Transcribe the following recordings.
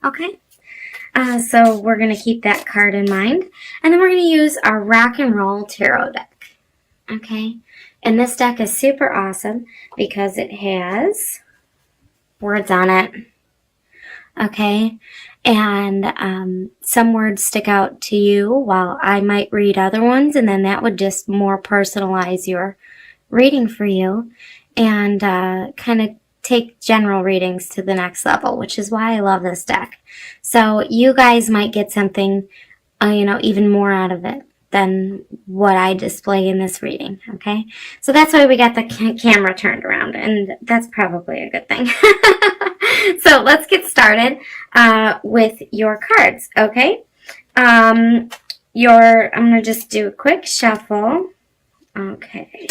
Okay? So we're going to keep that card in mind. And then we're going to use our Rock and Roll Tarot deck. Okay? And this deck is super awesome because it has words on it. Okay? And some words stick out to you while I might read other ones. And then that would just more personalize your reading for you. And kind of take general readings to the next level, which is why I love this deck. So you guys might get something, even more out of it than what I display in this reading, okay? So that's why we got the camera turned around, and that's probably a good thing. So let's get started with your cards, okay? I'm going to just do a quick shuffle. Okay.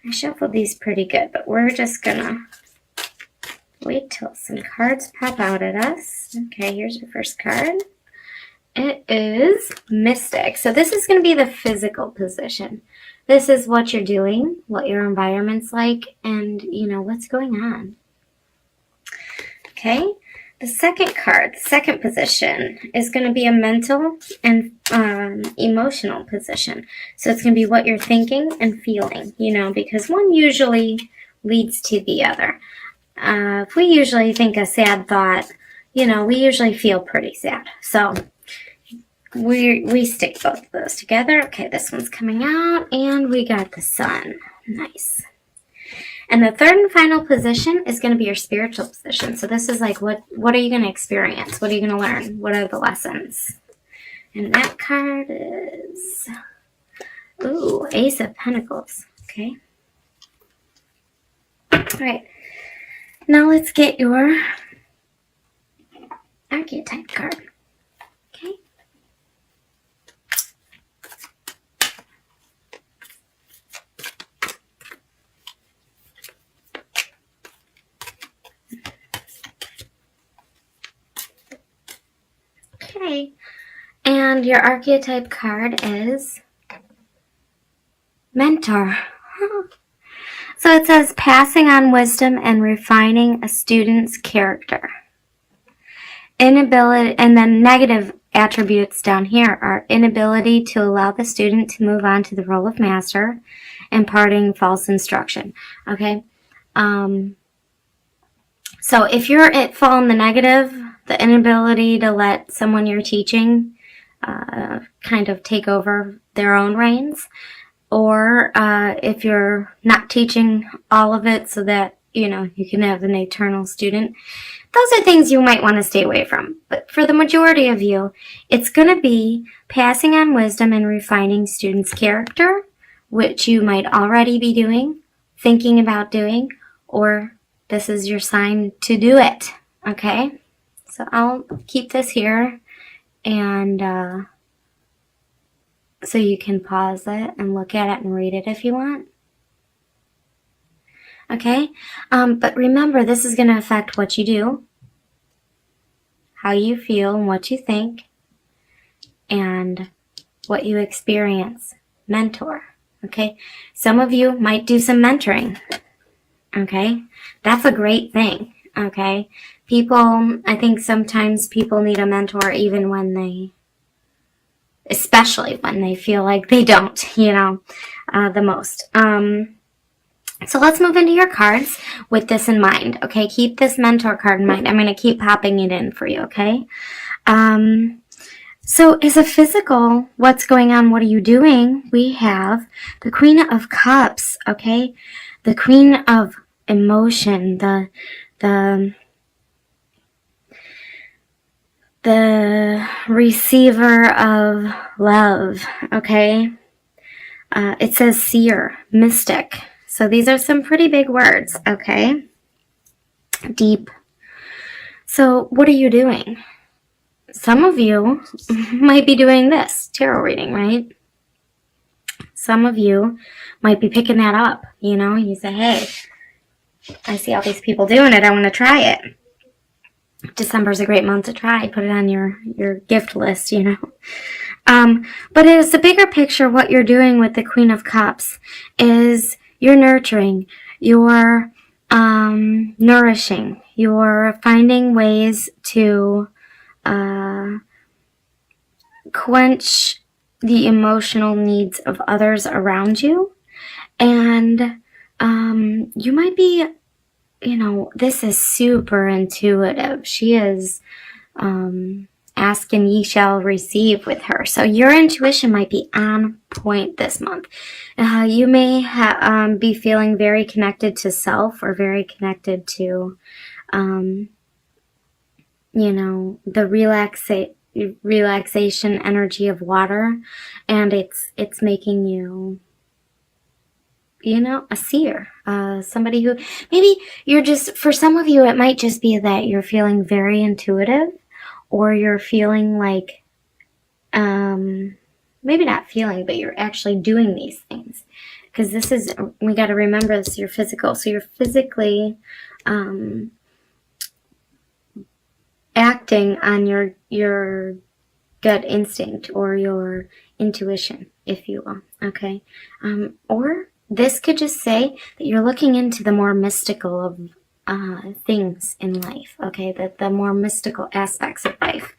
I shuffled these pretty good, but we're just gonna wait till some cards pop out at us. Okay, here's your first card. It is Mystic. So this is going to be the physical position. This is what you're doing, what your environment's like, and, what's going on. Okay, the second card, the second position, is going to be a mental and emotional position. So it's going to be what you're thinking and feeling, because one usually leads to the other. If we usually think a sad thought, we usually feel pretty sad. So we stick both of those together. Okay, this one's coming out, and we got the Sun. Nice. And the third and final position is going to be your spiritual position. So this is like, what are you going to experience? What are you going to learn? What are the lessons? And that card is, Ace of Pentacles. Okay. All right. Now let's get your archetype card. Okay. Okay. And your archetype card is Mentor. So it says passing on wisdom and refining a student's character. Inability, and then negative attributes down here are inability to allow the student to move on to the role of master, imparting false instruction. Okay. So if you're fall in the negative, the inability to let someone you're teaching kind of take over their own reins, or if you're not teaching all of it so that, you can have an eternal student, those are things you might want to stay away from. But for the majority of you, it's going to be passing on wisdom and refining students' character, which you might already be doing, thinking about doing, or this is your sign to do it, okay? So I'll keep this here, and so you can pause it and look at it and read it if you want. Okay? But remember, this is going to affect what you do, how you feel and what you think, and what you experience. Mentor. Okay? Some of you might do some mentoring. Okay? That's a great thing. Okay? I think sometimes people need a mentor even when especially when they feel like they don't, the most. So let's move into your cards with this in mind, okay? Keep this mentor card in mind. I'm going to keep popping it in for you, okay? So as a physical, what's going on, what are you doing? We have the Queen of Cups, okay? The Queen of Emotion, the receiver of love, okay? It says seer, mystic. So these are some pretty big words, okay? Deep. So what are you doing? Some of you might be doing this, tarot reading, right? Some of you might be picking that up, You say, hey, I see all these people doing it. I want to try it. December's a great month to try. Put it on your gift list, But as the bigger picture, what you're doing with the Queen of Cups is you're nurturing, you're nourishing, You're finding ways to quench the emotional needs of others around you. And you might be, this is super intuitive. She is ask and ye shall receive with her. So your intuition might be on point this month. You may be feeling very connected to self, or very connected to, the relaxation energy of water, and it's making you, a seer, somebody who, maybe you're just, for some of you, it might just be that you're feeling very intuitive, or you're feeling like, maybe not feeling, but you're actually doing these things. Because this is, we got to remember, this is your physical. So you're physically acting on your gut instinct, or your intuition, if you will. Okay. Or this could just say that you're looking into the more mystical of things in life, okay, the more mystical aspects of life.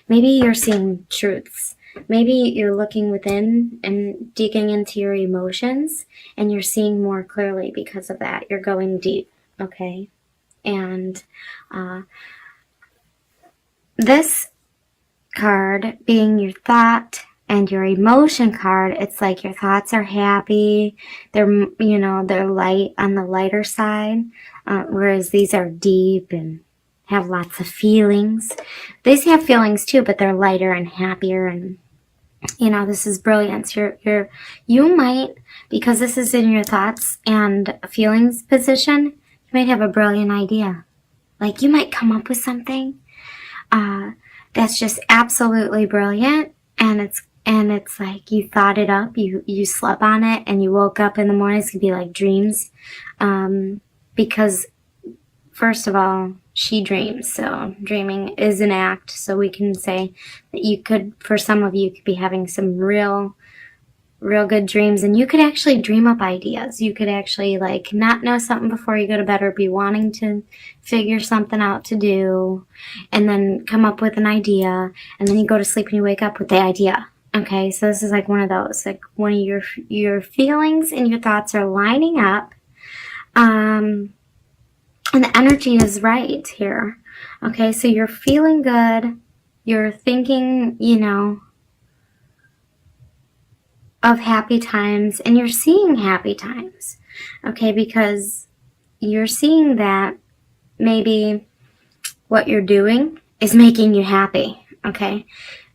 Maybe you're seeing truths. Maybe you're looking within and digging into your emotions, and you're seeing more clearly because of that. You're going deep, okay? And this card being your thought and your emotion card, it's like your thoughts are happy. They're, they're light, on the lighter side, whereas these are deep and have lots of feelings. These have feelings too, but they're lighter and happier, and this is brilliance. You might, because this is in your thoughts and feelings position, you might have a brilliant idea. Like, you might come up with something that's just absolutely brilliant, and it's like you thought it up, you slept on it, and you woke up in the morning. It's gonna be like dreams, because first of all, she dreams, so dreaming is an act. So we can say that you could, for some of you, could be having some real good dreams, and you could actually dream up ideas. You could actually, like, not know something before you go to bed, or be wanting to figure something out to do, and then come up with an idea, and then you go to sleep and you wake up with the idea. Okay, so this is like one of those, like one of your feelings and your thoughts are lining up, and the energy is right here. Okay, so you're feeling good, you're thinking, of happy times, and you're seeing happy times, okay, because you're seeing that maybe what you're doing is making you happy, okay,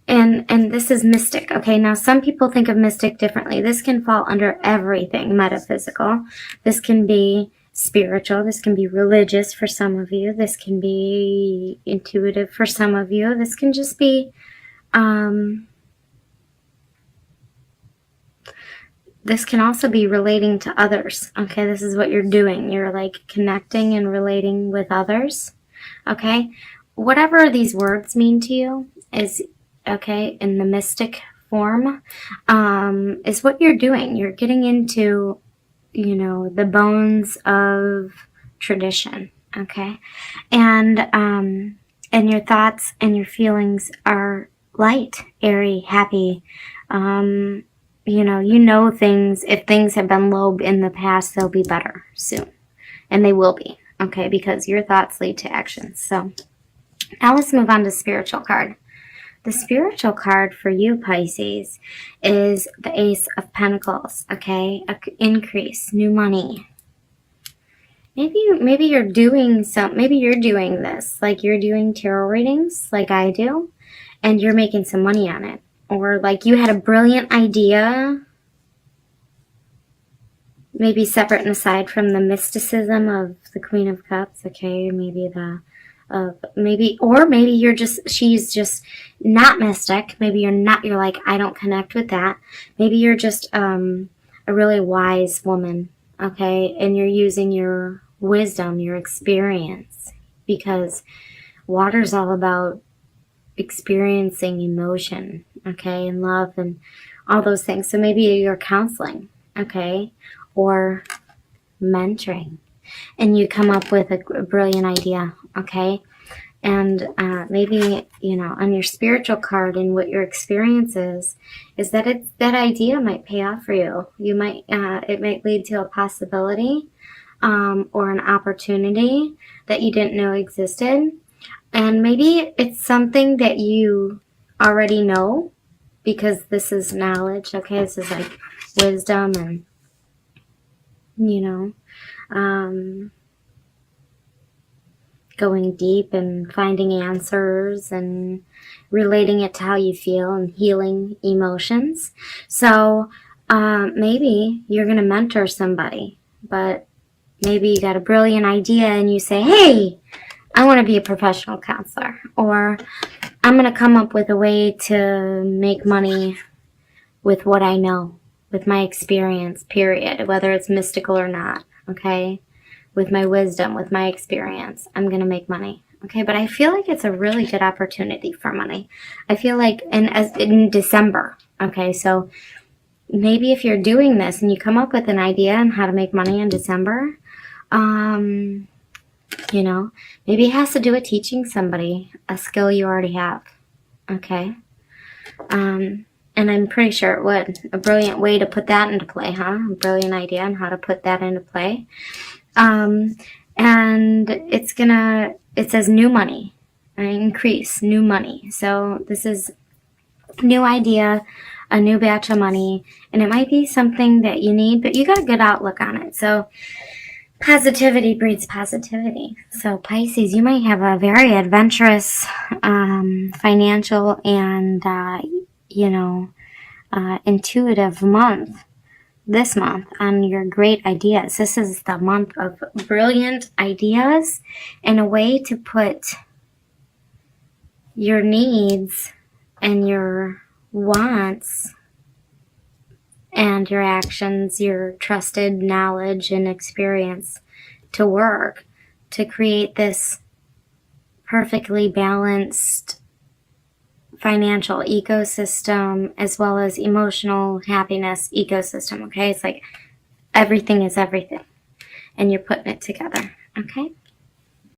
and this is mystic, okay. Now, some people think of mystic differently. This can fall under everything metaphysical. This can be spiritual. This can be religious for some of you. This can be intuitive for some of you. This can just be, this can also be relating to others, okay? This is what you're doing. You're like connecting and relating with others, okay? Whatever these words mean to you is, okay, in the mystic form, is what you're doing. You're getting into, the bones of tradition, okay? And your thoughts and your feelings are light, airy, happy. Things, if things have been low in the past, they'll be better soon. And they will be, okay? Because your thoughts lead to actions. So now let's move on to spiritual card. The spiritual card for you, Pisces, is the Ace of Pentacles, okay? Increase, new money. Maybe you're doing this, like you're doing tarot readings like I do, and you're making some money on it. Or like you had a brilliant idea, maybe separate and aside from the mysticism of the Queen of Cups, okay? Maybe she's just not mystic. Maybe you're like, I don't connect with that. Maybe you're just a really wise woman, okay? And you're using your wisdom, your experience, because water's all about experiencing emotion, okay, and love and all those things. So maybe you're counseling, okay, or mentoring. and you come up with a brilliant idea, okay? And maybe, you know, on your spiritual card and what your experience is that that idea might pay off for you. You might, it might lead to a possibility or an opportunity that you didn't know existed. And maybe it's something that you already know, because this is knowledge, okay? This is like wisdom and, you know, going deep and finding answers and relating it to how you feel and healing emotions. So maybe you're going to mentor somebody, but maybe you got a brilliant idea and you say, hey, I want to be a professional counselor, or I'm going to come up with a way to make money with what I know, with my experience, period, whether it's mystical or not, okay? With my wisdom, with my experience, I'm going to make money, okay? But I feel like it's a really good opportunity for money. I feel like in December, okay? So maybe if you're doing this and you come up with an idea on how to make money in December, you know, maybe it has to do with teaching somebody a skill you already have, okay? And I'm pretty sure it would. A brilliant way to put that into play, huh? A brilliant idea on how to put that into play. And it says new money, increase, new money. So this is new idea, a new batch of money, and it might be something that you need, but you got a good outlook on it. So positivity breeds positivity. So Pisces, you might have a very adventurous, financial and, you know, intuitive month. This month on your great ideas. This is the month of brilliant ideas and a way to put your needs and your wants and your actions, your trusted knowledge and experience to work to create this perfectly balanced financial ecosystem as well as emotional happiness ecosystem, okay? It's like everything is everything and you're putting it together, okay?